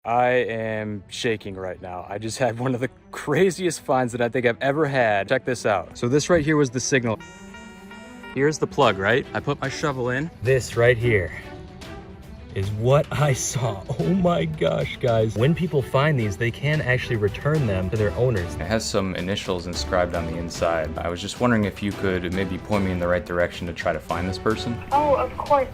I am shaking right now. I just had one of the craziest finds that I think I've ever had. Check this out. So this right here was the signal. Here's the plug, right? I put my shovel in. This right here is what I saw. Oh my gosh, guys. When people find these, they can actually return them to their owners. It has some initials inscribed on the inside. I was just wondering if you could maybe point me in the right direction to try to find this person. Oh, of course.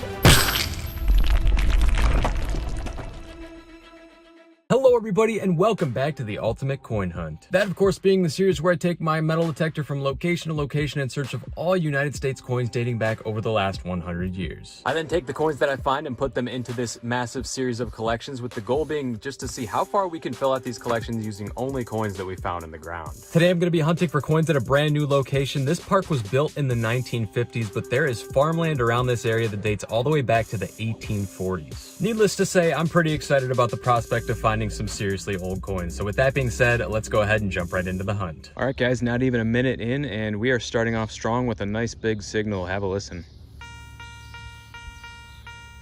Hello everybody and welcome back to the Ultimate Coin Hunt. That of course being the series where I take my metal detector from location to location in search of all United States coins dating back over the last 100 years. I then take the coins that I find and put them into this massive series of collections, with the goal being just to see how far we can fill out these collections using only coins that we found in the ground. Today I'm going to be hunting for coins at a brand new location. This park was built in the 1950s, but there is farmland around this area that dates all the way back to the 1840s. Needless to say, I'm pretty excited about the prospect of finding some seriously old coins. So with that being said, let's go ahead and jump right into the hunt. All right, guys, not even a minute in, and we are starting off strong with a nice big signal. Have a listen.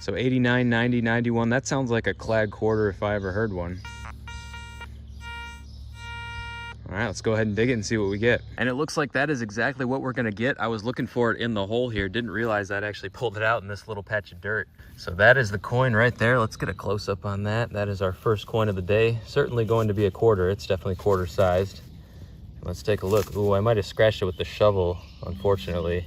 So 89, 90, 91, that sounds like a clad quarter if I ever heard one. All right, let's go ahead and dig it and see what we get. And it looks like that is exactly what we're gonna get. I was looking for it in the hole here, didn't realize I'd actually pulled it out in this little patch of dirt. So that is the coin right there. Let's get a close up on that. That is our first coin of the day. Certainly going to be a quarter. It's definitely quarter sized. Let's take a look. Ooh, I might have scratched it with the shovel, unfortunately.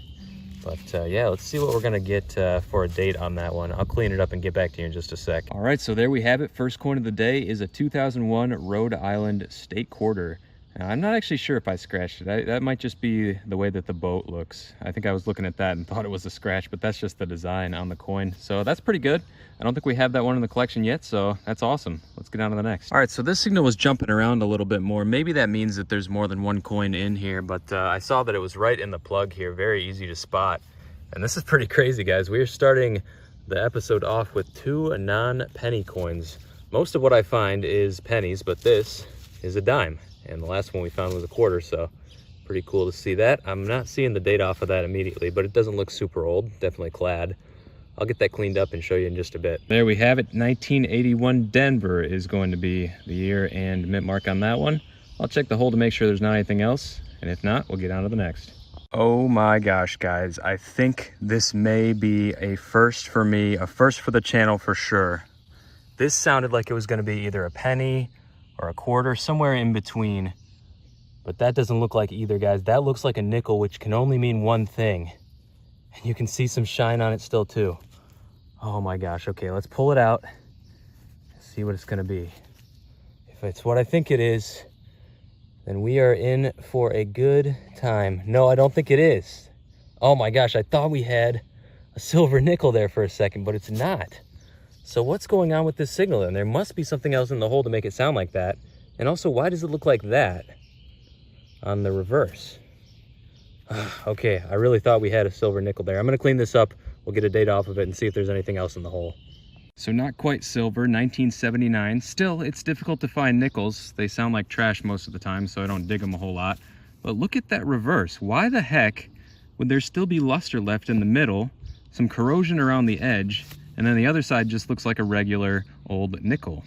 But yeah, let's see what we're gonna get for a date on that one. I'll clean it up and get back to you in just a sec. All right, so there we have it. First coin of the day is a 2001 Rhode Island State Quarter. I'm not actually sure if I scratched it. That might just be the way that the boat looks. I think I was looking at that and thought it was a scratch, but that's just the design on the coin. So that's pretty good. I don't think we have that one in the collection yet, so that's awesome. Let's get on to the next. All right, so this signal was jumping around a little bit more. Maybe that means that there's more than one coin in here, but I saw that it was right in the plug here. Very easy to spot. And this is pretty crazy, guys. We are starting the episode off with two non-penny coins. Most of what I find is pennies, but this is a dime. And the last one we found was a quarter, so pretty cool to see that. I'm not seeing the date off of that immediately, but it doesn't look super old, definitely clad. I'll get that cleaned up and show you in just a bit. There we have it, 1981 Denver is going to be the year and mint mark on that one. I'll check the hole to make sure there's not anything else, and if not, we'll get on to the next. Oh my gosh, guys, I think this may be a first for me, a first for the channel for sure. This sounded like it was gonna be either a penny or a quarter, somewhere in between. But that doesn't look like either, guys. That looks like a nickel, which can only mean one thing. And you can see some shine on it still too. Oh my gosh, okay, let's pull it out. See what it's gonna be. If it's what I think it is, then we are in for a good time. No, I don't think it is. Oh my gosh, I thought we had a silver nickel there for a second, but it's not. So what's going on with this signal then? There must be something else in the hole to make it sound like that. And also, why does it look like that on the reverse? Okay, I really thought we had a silver nickel there. I'm gonna clean this up. We'll get a date off of it and see if there's anything else in the hole. So not quite silver, 1979. Still, it's difficult to find nickels. They sound like trash most of the time, so I don't dig them a whole lot. But look at that reverse. Why the heck would there still be luster left in the middle, some corrosion around the edge, and then the other side just looks like a regular old nickel?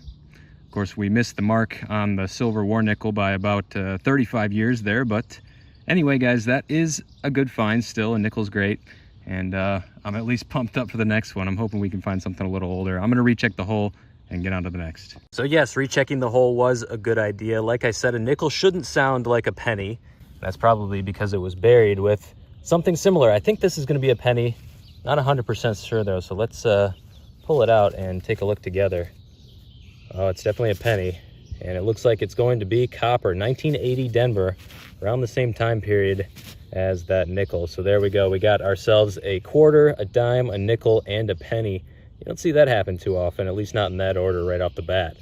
Of course, we missed the mark on the silver war nickel by about 35 years there, but anyway, guys, that is a good find still, and nickel's great. And I'm at least pumped up for the next one. I'm hoping we can find something a little older. I'm gonna recheck the hole and get on to the next. So yes, rechecking the hole was a good idea. Like I said, a nickel shouldn't sound like a penny. That's probably because it was buried with something similar. I think this is gonna be a penny. Not 100% sure though, so let's pull it out and take a look together. Oh, it's definitely a penny, and it looks like it's going to be copper. 1980 Denver, around the same time period as that nickel. So there we go. We got ourselves a quarter, a dime, a nickel, and a penny. You don't see that happen too often, at least not in that order right off the bat.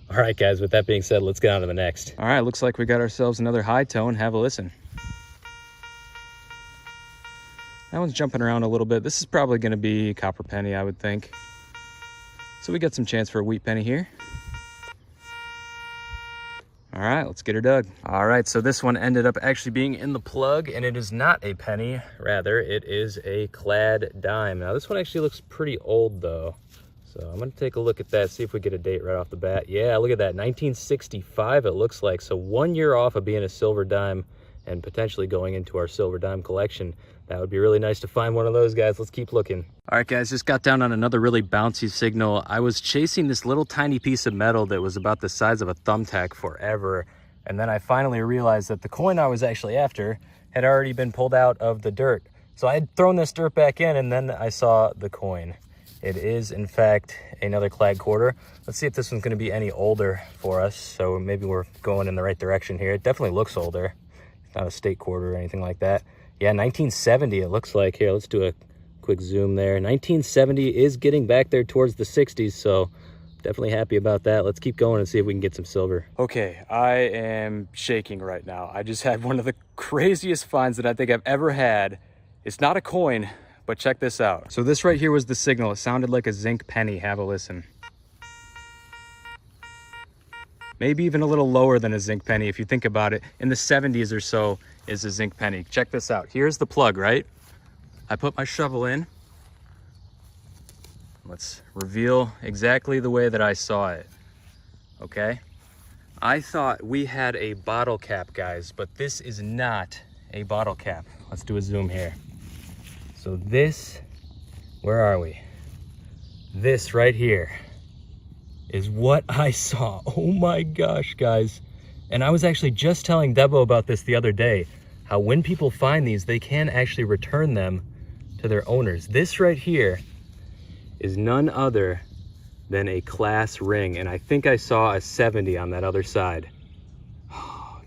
All right, guys, with that being said, let's get on to the next. All right, looks like we got ourselves another high tone. Have a listen. That one's jumping around a little bit. This is probably going to be copper penny, I would think. So we got some chance for a wheat penny here. All right, let's get her dug. All right, so this one ended up actually being in the plug, and it is not a penny. Rather, it is a clad dime. Now, this one actually looks pretty old, though. So I'm gonna take a look at that, see if we get a date right off the bat. Yeah, look at that, 1965 it looks like. So 1 year off of being a silver dime and potentially going into our silver dime collection. That would be really nice to find one of those guys. Let's keep looking. All right, guys, just got down on another really bouncy signal. I was chasing this little tiny piece of metal that was about the size of a thumbtack forever. And then I finally realized that the coin I was actually after had already been pulled out of the dirt. So I had thrown this dirt back in and then I saw the coin. It is, in fact, another clad quarter. Let's see if this one's gonna be any older for us. So maybe we're going in the right direction here. It definitely looks older. It's not a state quarter or anything like that. Yeah, 1970 it looks like. Here, let's do a quick zoom there. 1970 is getting back there towards the 60s, so definitely happy about that. Let's keep going and see if we can get some silver. Okay, I am shaking right now. I just had one of the craziest finds that I think I've ever had. It's not a coin, but check this out. So this right here was the signal. It sounded like a zinc penny. Have a listen. Maybe even a little lower than a zinc penny if you think about it. In the 70s or so is a zinc penny. Check this out. Here's the plug, right? I put my shovel in. Let's reveal exactly the way that I saw it. Okay? I thought we had a bottle cap, guys, but this is not a bottle cap. Let's do a zoom here. So this, where are we? This right here is what I saw. Oh my gosh, guys. And I was actually just telling Debo about this the other day, how when people find these, they can actually return them to their owners. This right here is none other than a class ring. And I think I saw a 70 on that other side.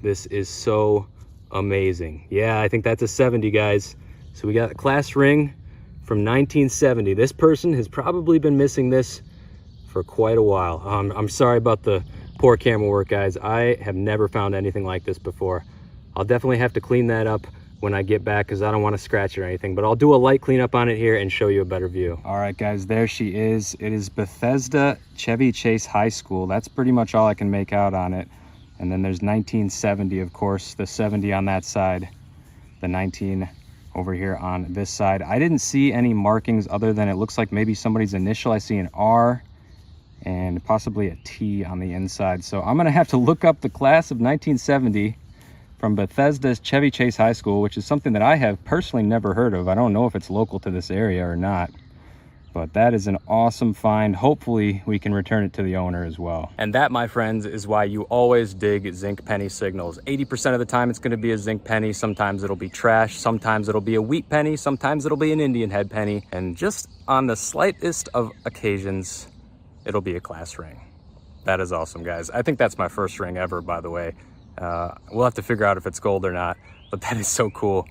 This is so amazing. Yeah, I think that's a 70, guys. So we got a class ring from 1970. This person has probably been missing this for quite a while. I'm sorry about the poor camera work, guys. I have never found anything like this before. I'll definitely have to clean that up when I get back because I don't want to scratch it or anything, but I'll do a light cleanup on it here and show you a better view. All right, guys, there she is. It is Bethesda Chevy Chase High School. That's pretty much all I can make out on it. And then there's 1970, of course, the 70 on that side, the 19 over here on this side. I didn't see any markings other than it looks like maybe somebody's initial. I see an R and possibly a T on the inside. So I'm gonna have to look up the class of 1970 from Bethesda's Chevy Chase High School, which is something that I have personally never heard of. I don't know if it's local to this area or not, but that is an awesome find. Hopefully we can return it to the owner as well. And that, my friends, is why you always dig zinc penny signals. 80% of the time it's gonna be a zinc penny. Sometimes it'll be trash. Sometimes it'll be a wheat penny. Sometimes it'll be an Indian head penny. And just on the slightest of occasions, it'll be a class ring. That is awesome, guys. I think that's my first ring ever, by the way. We'll have to figure out if it's gold or not, but that is so cool.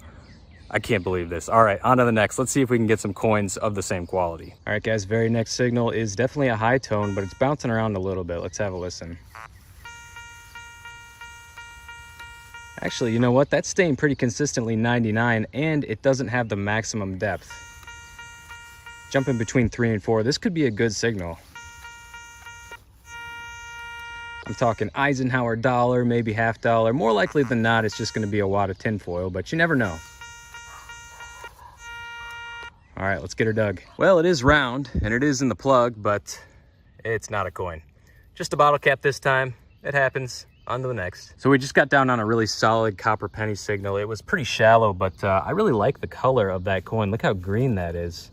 I can't believe this. All right, on to the next. Let's see if we can get some coins of the same quality. All right, guys, very next signal is definitely a high tone, but it's bouncing around a little bit. Let's have a listen. Actually, you know what? That's staying pretty consistently 99, and it doesn't have the maximum depth. Jumping between 3 and 4, this could be a good signal. I'm talking Eisenhower dollar, maybe half dollar. More likely than not, it's just gonna be a wad of tinfoil, but you never know. All right, let's get her dug. Well, it is round and it is in the plug, but it's not a coin. Just a bottle cap this time. It happens. On to the next. So we just got down on a really solid copper penny signal. It was pretty shallow, but I really like the color of that coin. Look how green that is.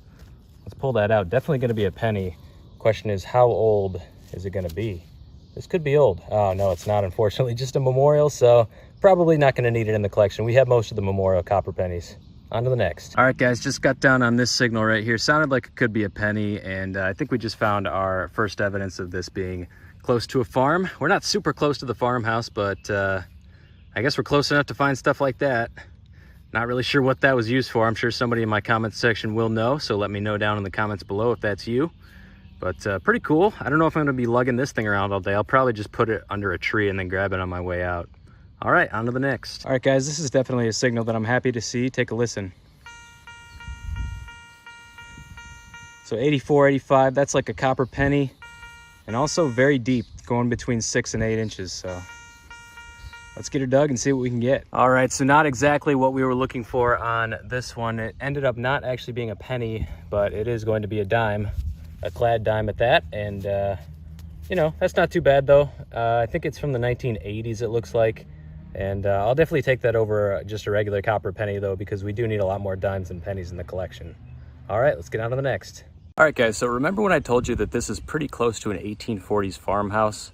Let's pull that out. Definitely gonna be a penny. Question is, how old is it gonna be? This could be old. Oh, no, it's not, unfortunately. Just a memorial, so probably not gonna need it in the collection. We have most of the memorial copper pennies. On to the next. All right, guys, just got down on this signal right here. Sounded like it could be a penny, and I think we just found our first evidence of this being close to a farm. We're not super close to the farmhouse, but I guess we're close enough to find stuff like that. Not really sure what that was used for. I'm sure somebody in my comments section will know, so let me know down in the comments below if that's you. But pretty cool. I don't know if I'm gonna be lugging this thing around all day. I'll probably just put it under a tree and then grab it on my way out. All right, on to the next. All right, guys, this is definitely a signal that I'm happy to see. Take a listen. So 84, 85, that's like a copper penny, and also very deep, going between 6 and 8 inches. So let's get her dug and see what we can get. All right, so not exactly what we were looking for on this one. It ended up not actually being a penny, but it is going to be a dime. a clad dime at that. And, you know, that's not too bad though. I think it's from the 1980s, it looks like. And I'll definitely take that over just a regular copper penny though, because we do need a lot more dimes and pennies in the collection. All right, let's get on to the next. All right guys, so remember when I told you that this is pretty close to an 1840s farmhouse?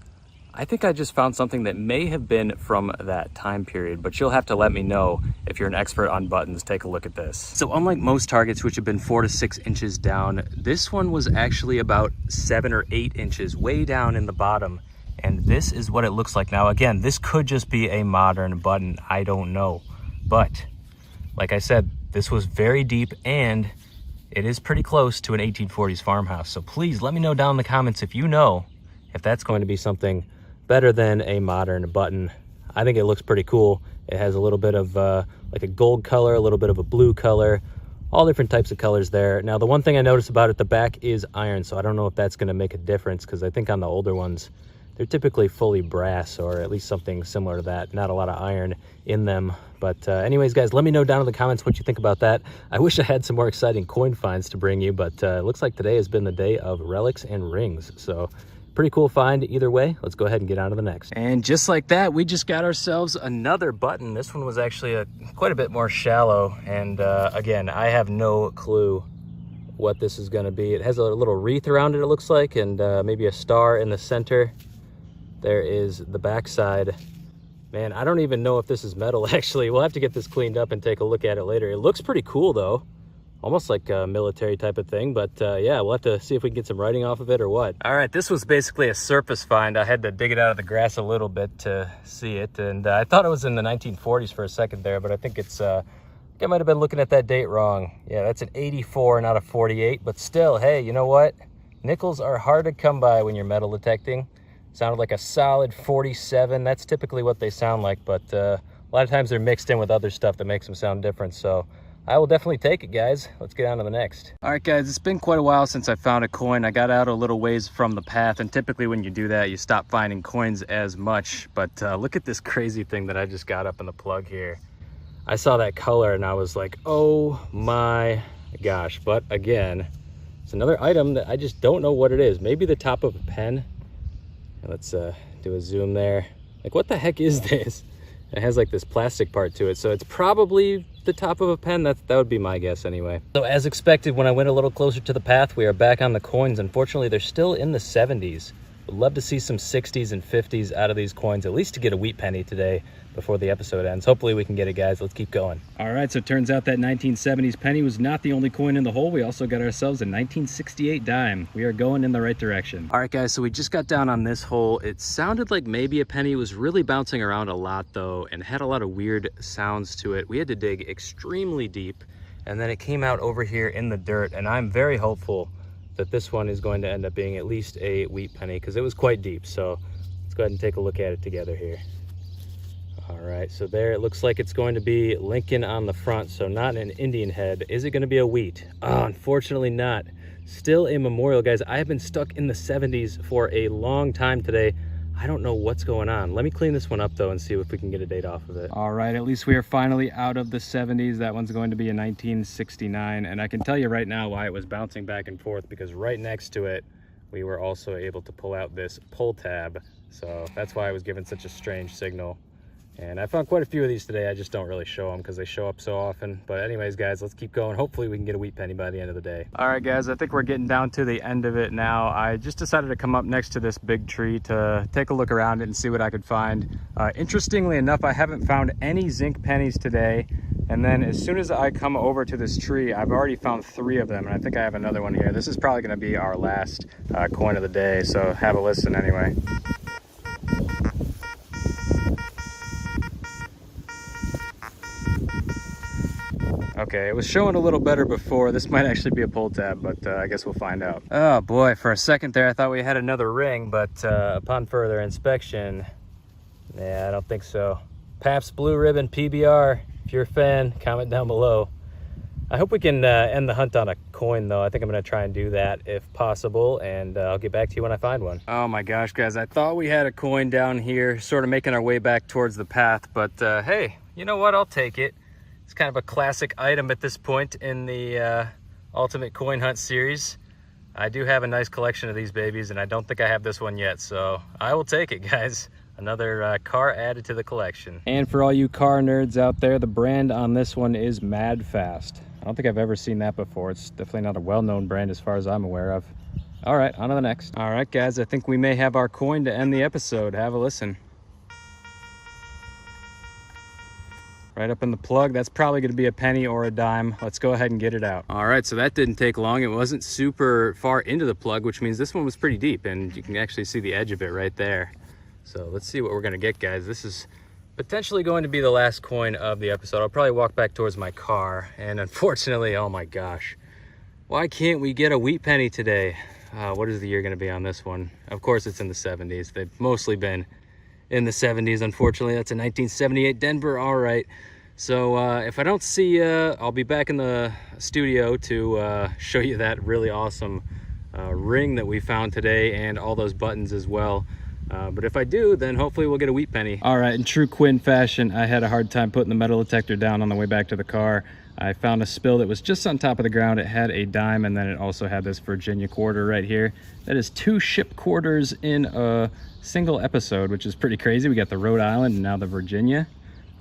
I think I just found something that may have been from that time period, but you'll have to let me know if you're an expert on buttons. Take a look at this. So unlike most targets, which have been 4 to 6 inches down, this one was actually about 7 or 8 inches way down in the bottom. And this is what it looks like. Now, again, this could just be a modern button. I don't know. But like I said, this was very deep and it is pretty close to an 1840s farmhouse. So please let me know down in the comments if you know if that's going to be something better than a modern button. I think it looks pretty cool. It has a little bit of like a gold color, a little bit of a blue color, all different types of colors there. Now, the one thing I noticed about it, the back is iron, so I don't know if that's going to make a difference, because I think on the older ones, they're typically fully brass, or at least something similar to that. Not a lot of iron in them. But anyways, guys, let me know down in the comments what you think about that. I wish I had some more exciting coin finds to bring you, but it looks like today has been the day of relics and rings. So pretty cool find either way. Let's go ahead and get on to the next. And just like that, we just got ourselves another button. This one was actually quite a bit more shallow. And again, I have no clue what this is gonna be. It has a little wreath around it, it looks like, and maybe a star in the center. There is the backside. Man, I don't even know if this is metal, actually. We'll have to get this cleaned up and take a look at it later. It looks pretty cool though. Almost like a military type of thing, but yeah, we'll have to see if we can get some writing off of it or what. All right, this was basically a surface find. I had to dig it out of the grass a little bit to see it, and I thought it was in the 1940s for a second there, but I think it's, I might have been looking at that date wrong. Yeah, that's an 84, not a 48, but still, hey, you know what? Nickels are hard to come by when you're metal detecting. Sounded like a solid 47. That's typically what they sound like, but a lot of times they're mixed in with other stuff that makes them sound different, so I will definitely take it, guys. Let's get on to the next. All right, guys, it's been quite a while since I found a coin. I got out a little ways from the path, and typically when you do that, you stop finding coins as much. But look at this crazy thing that I just got up in the plug here. I saw that color, and I was like, oh my gosh. But again, it's another item that I just don't know what it is. Maybe the top of a pen. Let's do a zoom there. Like, what the heck is this? It has like this plastic part to it, so it's probably the top of a pen. That would be my guess anyway. So as expected, when I went a little closer to the path, we are back on the coins. Unfortunately, they're still in the 70s. Would love to see some 60s and 50s out of these coins, at least to get a wheat penny today before the episode ends. Hopefully we can get it, guys. Let's keep going. All right, so it turns out that 1970s penny was not the only coin in the hole. We also got ourselves a 1968 dime. We are going in the right direction. All right, guys, so we just got down on this hole. It sounded like maybe a penny. Was really bouncing around a lot though, and had a lot of weird sounds to it. We had to dig extremely deep, and then it came out over here in the dirt, and I'm very hopeful that this one is going to end up being at least a wheat penny, because it was quite deep. So let's go ahead and take a look at it together here. All right, so there it looks like it's going to be Lincoln on the front, so not an Indian head. Is it going to be a wheat? Oh, unfortunately not. Still a memorial, guys. I have been stuck in the 70s for a long time today. I don't know what's going on. Let me clean this one up though and see if we can get a date off of it. All right, at least we are finally out of the 70s. That one's going to be a 1969, and I can tell you right now why it was bouncing back and forth, because right next to it, we were also able to pull out this pull tab. So that's why I was given such a strange signal. And I found quite a few of these today. I just don't really show them because they show up so often. But anyways, guys, let's keep going. Hopefully we can get a wheat penny by the end of the day. All right, guys, I think we're getting down to the end of it now. I just decided to come up next to this big tree to take a look around it and see what I could find. Interestingly enough, I haven't found any zinc pennies today. And then as soon as I come over to this tree, I've already found 3 of them. And I think I have another one here. This is probably going to be our last coin of the day. So have a listen anyway. Okay, it was showing a little better before. This might actually be a pull tab, but I guess we'll find out. Oh boy, for a second there I thought we had another ring, but upon further inspection, yeah, I don't think so. Pabst Blue Ribbon PBR, if you're a fan, comment down below. I hope we can end the hunt on a coin though. I think I'm gonna try and do that if possible, and I'll get back to you when I find one. Oh my gosh, guys, I thought we had a coin down here, sort of making our way back towards the path, but hey, you know what, I'll take it. It's kind of a classic item at this point in the Ultimate Coin Hunt series. I do have a nice collection of these babies, and I don't think I have this one yet, so I will take it, guys. Another car added to the collection. And for all you car nerds out there, the brand on this one is Mad Fast. I don't think I've ever seen that before. It's definitely not a well-known brand as far as I'm aware of. All right, on to the next. All right, guys, I think we may have our coin to end the episode. Have a listen. Right up in the plug. That's probably going to be a penny or a dime. Let's go ahead and get it out. All right, so that didn't take long. It wasn't super far into the plug, which means this one was pretty deep, and you can actually see the edge of it right there. So let's see what we're going to get, guys. This is potentially going to be the last coin of the episode. I'll probably walk back towards my car, and unfortunately, oh my gosh, why can't we get a wheat penny today? What is the year going to be on this one? Of course, it's in the 70s. They've mostly been in the 70s, unfortunately. That's a 1978 Denver. All right, so if I don't see you, I'll be back in the studio to show you that really awesome ring that we found today, and all those buttons as well. But if I do, then hopefully we'll get a wheat penny. All right, in true Quin fashion, I had a hard time putting the metal detector down on the way back to the car. I found a spill that was just on top of the ground. It had a dime, and then it also had this Virginia quarter right here. That is 2 ship quarters in a single episode, which is pretty crazy. We got the Rhode Island and now the Virginia.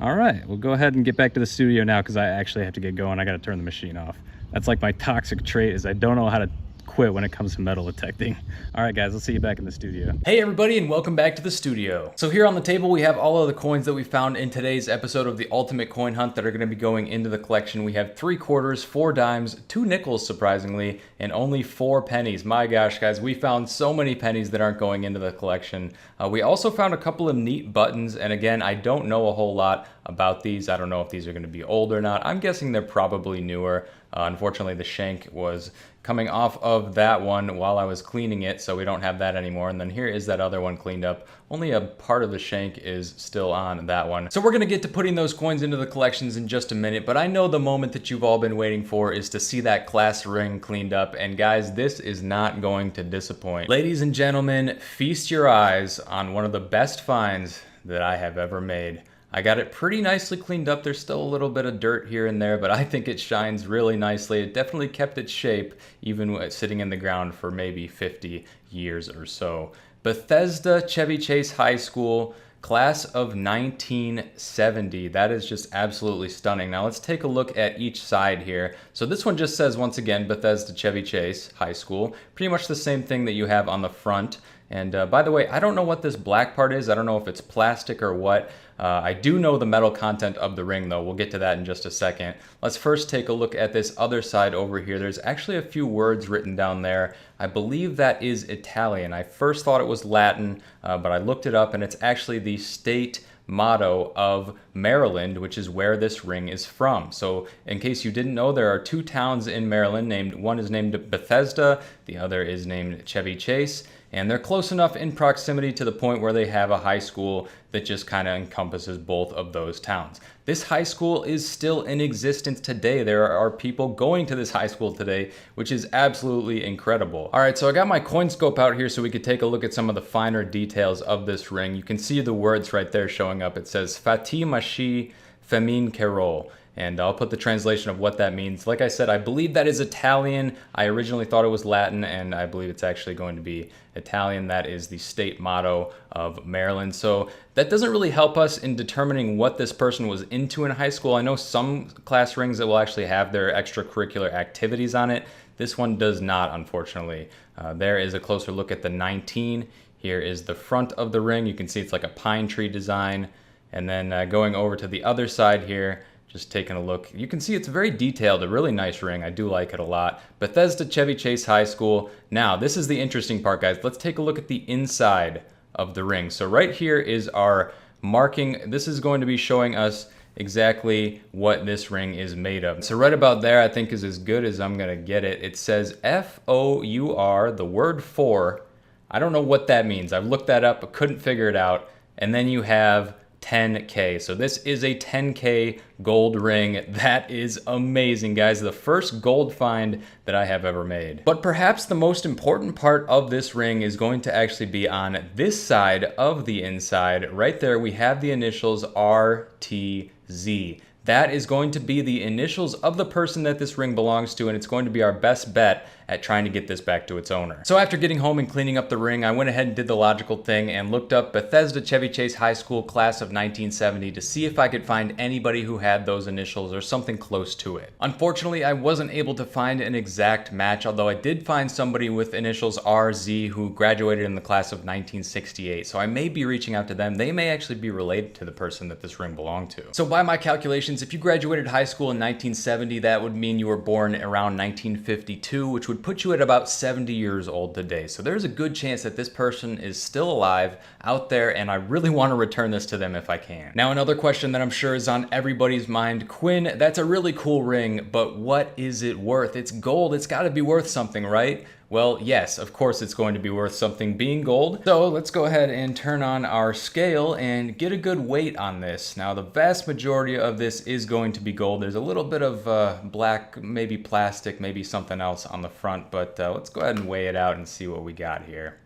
All right, we'll go ahead and get back to the studio now because I actually have to get going. I got to turn the machine off. That's like my toxic trait, is I don't know how to quit when it comes to metal detecting. All right, guys, I'll see you back in the studio. Hey everybody, and welcome back to the studio. So here on the table we have all of the coins that we found in today's episode of the Ultimate Coin Hunt that are going to be going into the collection. We have 3 quarters, 4 dimes, 2 nickels surprisingly, and only 4 pennies. My gosh, guys, we found so many pennies that aren't going into the collection. We also found a couple of neat buttons, and again, I don't know a whole lot about these. I don't know if these are going to be old or not. I'm guessing they're probably newer. Unfortunately, the shank was coming off of that one while I was cleaning it, so we don't have that anymore. And then here is that other one cleaned up. Only a part of the shank is still on that one. So we're gonna get to putting those coins into the collections in just a minute, but I know the moment that you've all been waiting for is to see that class ring cleaned up, and guys, this is not going to disappoint. Ladies and gentlemen, feast your eyes on one of the best finds that I have ever made. I got it pretty nicely cleaned up. There's still a little bit of dirt here and there, but I think it shines really nicely. It definitely kept its shape, even sitting in the ground for maybe 50 years or so. Bethesda Chevy Chase High School, class of 1970. That is just absolutely stunning. Now let's take a look at each side here. So this one just says, once again, Bethesda Chevy Chase High School. Pretty much the same thing that you have on the front. And by the way, I don't know what this black part is. I don't know if it's plastic or what. I do know the metal content of the ring though. We'll get to that in just a second. Let's first take a look at this other side over here. There's actually a few words written down there. I believe that is Italian. I first thought it was Latin, but I looked it up and it's actually the state motto of Maryland, which is where this ring is from. So in case you didn't know, there are 2 towns in Maryland named, one is named Bethesda, the other is named Chevy Chase, and they're close enough in proximity to the point where they have a high school that just kind of encompasses both of those towns. This high school is still in existence today. There are people going to this high school today, which is absolutely incredible. All right, so I got my coin scope out here so we could take a look at some of the finer details of this ring. You can see the words right there showing up. It says Fatih Mashi Femin Kerol. And I'll put the translation of what that means. Like I said, I believe that is Italian. I originally thought it was Latin, and I believe it's actually going to be Italian. That is the state motto of Maryland. So that doesn't really help us in determining what this person was into in high school. I know some class rings that will actually have their extracurricular activities on it. This one does not, unfortunately. There is a closer look at the 19. Here is the front of the ring. You can see it's like a pine tree design. And then going over to the other side here, just taking a look, you can see it's very detailed, a really nice ring. I do like it a lot. Bethesda Chevy Chase High School. Now, this is the interesting part, guys. Let's take a look at the inside of the ring. So right here is our marking. This is going to be showing us exactly what this ring is made of. So right about there, I think is as good as I'm gonna get it. It says F-O-U-R, the word for. I don't know what that means. I've looked that up, but couldn't figure it out. And then you have 10K. So this is a 10K gold ring. That is amazing, guys. The first gold find that I have ever made. But perhaps the most important part of this ring is going to actually be on this side of the inside. Right there, we have the initials RTZ. That is going to be the initials of the person that this ring belongs to, and it's going to be our best bet at trying to get this back to its owner. So after getting home and cleaning up the ring, I went ahead and did the logical thing and looked up Bethesda Chevy Chase High School class of 1970 to see if I could find anybody who had those initials or something close to it. Unfortunately, I wasn't able to find an exact match, although I did find somebody with initials RZ who graduated in the class of 1968, so I may be reaching out to them. They may actually be related to the person that this ring belonged to. So by my calculations, if you graduated high school in 1970, that would mean you were born around 1952, which would put you at about 70 years old today. So there's a good chance that this person is still alive out there, and I really want to return this to them if I can. Now, another question that I'm sure is on everybody's mind: Quinn, that's a really cool ring, but what is it worth? It's gold. It's got to be worth something, right? Well, yes, of course it's going to be worth something being gold. So let's go ahead and turn on our scale and get a good weight on this. Now, the vast majority of this is going to be gold. There's a little bit of black, maybe plastic, maybe something else on the front, but let's go ahead and weigh it out and see what we got here.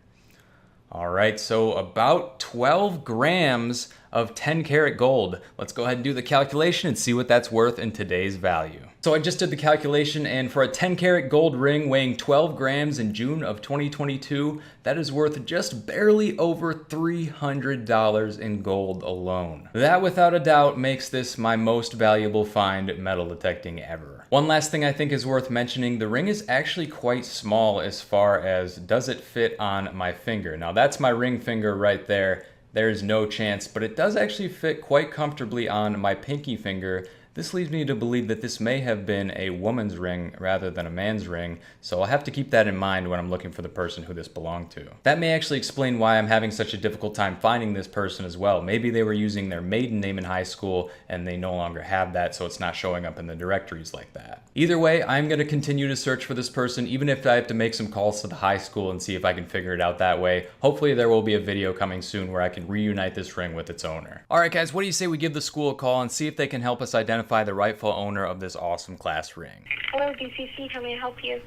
All right, so about 12 grams of 10 karat gold. Let's go ahead and do the calculation and see what that's worth in today's value. So I just did the calculation, and for a 10 karat gold ring weighing 12 grams in June of 2022, that is worth just barely over $300 in gold alone. That without a doubt makes this my most valuable find metal detecting ever. One last thing I think is worth mentioning: the ring is actually quite small as far as does it fit on my finger. Now that's my ring finger right there. There's no chance, but it does actually fit quite comfortably on my pinky finger. This leads me to believe that this may have been a woman's ring rather than a man's ring, so I'll have to keep that in mind when I'm looking for the person who this belonged to. That may actually explain why I'm having such a difficult time finding this person as well. Maybe they were using their maiden name in high school and they no longer have that, so it's not showing up in the directories like that. Either way, I'm going to continue to search for this person, even if I have to make some calls to the high school and see if I can figure it out that way. Hopefully there will be a video coming soon where I can reunite this ring with its owner. Alright guys, what do you say we give the school a call and see if they can help us identify the rightful owner of this awesome class ring? Hello, DCC. How may I help you?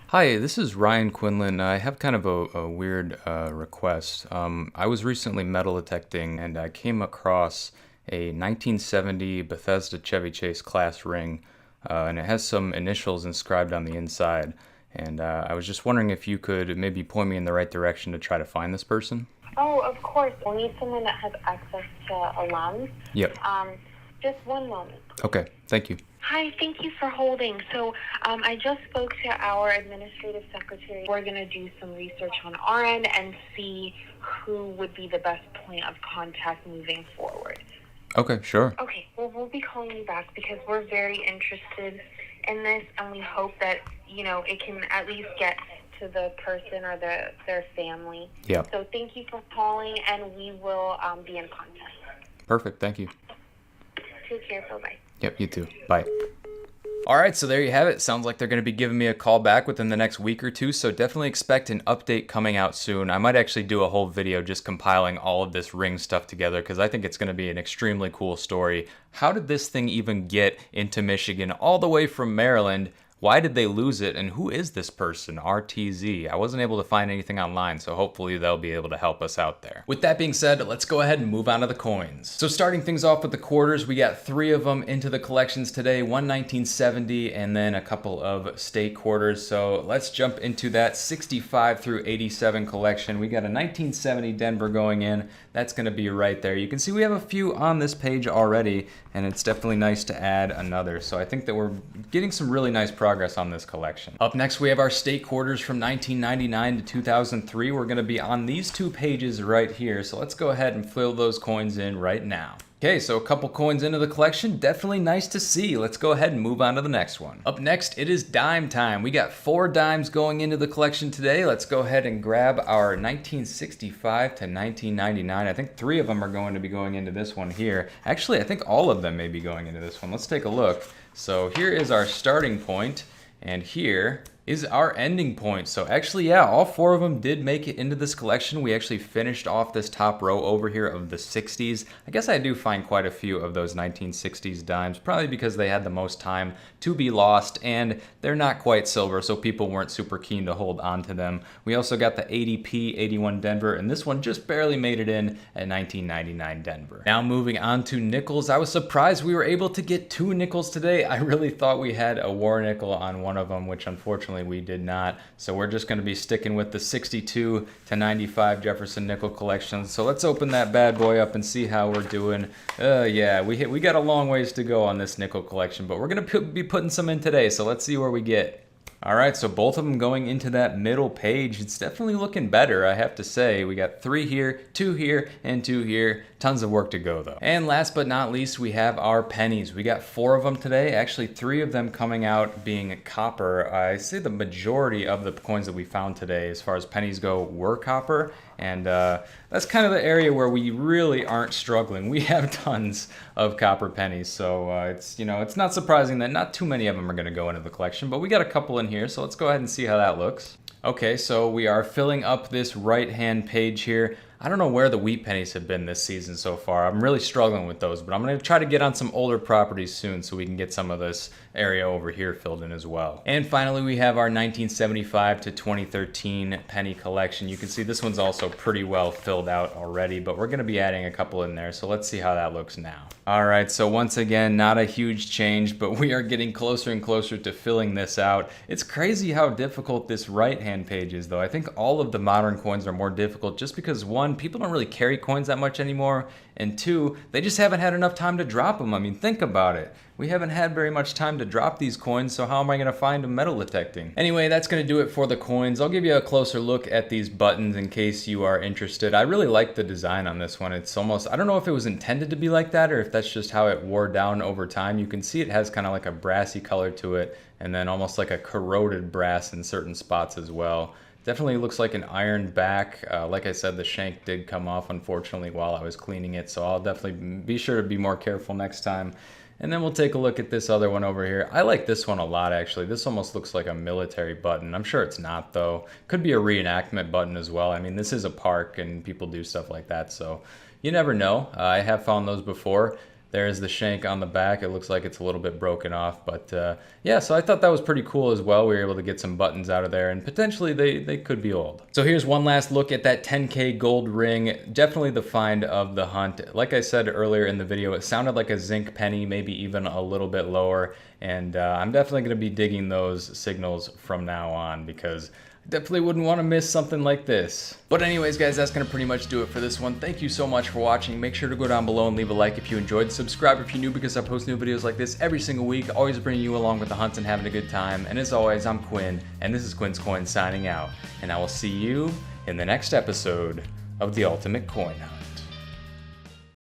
Hi, this is Ryan Quinlan. I have kind of a weird request. I was recently metal detecting and I came across a 1970 Bethesda Chevy Chase class ring, and it has some initials inscribed on the inside. And I was just wondering if you could maybe point me in the right direction to try to find this person. Oh, of course. We'll need someone that has access to alums. Yep. Just one moment. Okay, thank you. Hi, thank you for holding. So I just spoke to our administrative secretary. We're going to do some research on our end and see who would be the best point of contact moving forward. Okay, sure. Okay, well, we'll be calling you back because we're very interested in this, and we hope that, it can at least get to the person or their family. Yeah. So thank you for calling, and we will be in contact. Perfect, thank you. Take care. Bye-bye. Yep, you too. Bye. All right, so there you have it. Sounds like they're going to be giving me a call back within the next week or two, so definitely expect an update coming out soon. I might actually do a whole video just compiling all of this ring stuff together because I think it's going to be an extremely cool story. How did this thing even get into Michigan all the way from Maryland? Why did they lose it, and who is this person, RTZ? I wasn't able to find anything online, so hopefully they'll be able to help us out there. With that being said, let's go ahead and move on to the coins. So starting things off with the quarters, we got 3 of them into the collections today, one 1970 and then a couple of state quarters. So let's jump into that 65 through 87 collection. We got a 1970 Denver going in. That's going to be right there. You can see we have a few on this page already, and it's definitely nice to add another. So I think that we're getting some really nice progress on this collection. Up next, we have our state quarters from 1999 to 2003. We're going to be on these 2 pages right here. So let's go ahead and fill those coins in right now. Okay, so a couple coins into the collection, definitely nice to see. Let's go ahead and move on to the next one. Up next, it is dime time. We got 4 dimes going into the collection today. Let's go ahead and grab our 1965 to 1999. I think 3 of them are going to be going into this one here. Actually, I think all of them may be going into this one. Let's take a look. So here is our starting point, and here is our ending point. So actually, yeah, all 4 of them did make it into this collection. We actually finished off this top row over here of the 60s. I guess I do find quite a few of those 1960s dimes, probably because they had the most time to be lost, and they're not quite silver, so people weren't super keen to hold on to them. We also got the 80p 81 Denver, and this one just barely made it in at 1999 Denver. Now moving on to nickels. I was surprised we were able to get 2 nickels today. I really thought we had a war nickel on one of them, which unfortunately unfortunately we did not. So we're just going to be sticking with the 62 to 95 Jefferson nickel collection. So let's open that bad boy up and see how we're doing. Yeah, we got a long ways to go on this nickel collection, but we're going to be putting some in today. So let's see where we get. All right, so both of them going into that middle page. It's definitely looking better, I have to say. We got 3 here, 2 here, and 2 here. Tons of work to go, though. And last but not least, we have our pennies. We got 4 of them today. Actually, 3 of them coming out being copper. I say the majority of the coins that we found today, as far as pennies go, were copper. And that's kind of the area where we really aren't struggling. We have tons of copper pennies, so it's not surprising that not too many of them are going to go into the collection, but we got a couple in here, so let's go ahead and see how that looks. Okay, so we are filling up this right-hand page here. I don't know where the wheat pennies have been this season so far. I'm really struggling with those, but I'm going to try to get on some older properties soon so we can get some of this area over here filled in as well. And finally, we have our 1975 to 2013 penny collection. You can see this one's also pretty well filled out already, but we're going to be adding a couple in there, so let's see how that looks now. All right, so once again, not a huge change, but we are getting closer and closer to filling this out. It's crazy how difficult this right-hand page is, though. I think all of the modern coins are more difficult just because, 1, people don't really carry coins that much anymore, and 2, they just haven't had enough time to drop them. I mean, think about it. We haven't had very much time to drop these coins, so how am I going to find them metal detecting? Anyway, that's going to do it for the coins. I'll give you a closer look at these buttons in case you are interested. I really like the design on this one. It's almost, I don't know if it was intended to be like that or if that's just how it wore down over time. You can see it has kind of like a brassy color to it, and then almost like a corroded brass in certain spots as well. Definitely looks like an iron back. Like I said, the shank did come off, unfortunately, while I was cleaning it, so I'll definitely be sure to be more careful next time. And then we'll take a look at this other one over here. I like this one a lot, actually. This almost looks like a military button. I'm sure it's not, though. Could be a reenactment button as well. I mean, this is a park, and people do stuff like that, so you never know. I have found those before. There's the shank on the back. It looks like it's a little bit broken off, but yeah, so I thought that was pretty cool as well. We were able to get some buttons out of there, and potentially they could be old. So here's one last look at that 10K gold ring. Definitely the find of the hunt. Like I said earlier in the video, it sounded like a zinc penny, maybe even a little bit lower, and I'm definitely going to be digging those signals from now on because definitely wouldn't want to miss something like this. But anyways, guys, that's going to pretty much do it for this one. Thank you so much for watching. Make sure to go down below and leave a like if you enjoyed. Subscribe if you're new because I post new videos like this every single week, always bringing you along with the hunts and having a good time. And as always, I'm Quinn, and this is Quin's Coins signing out. And I will see you in the next episode of the Ultimate Coin Hunt.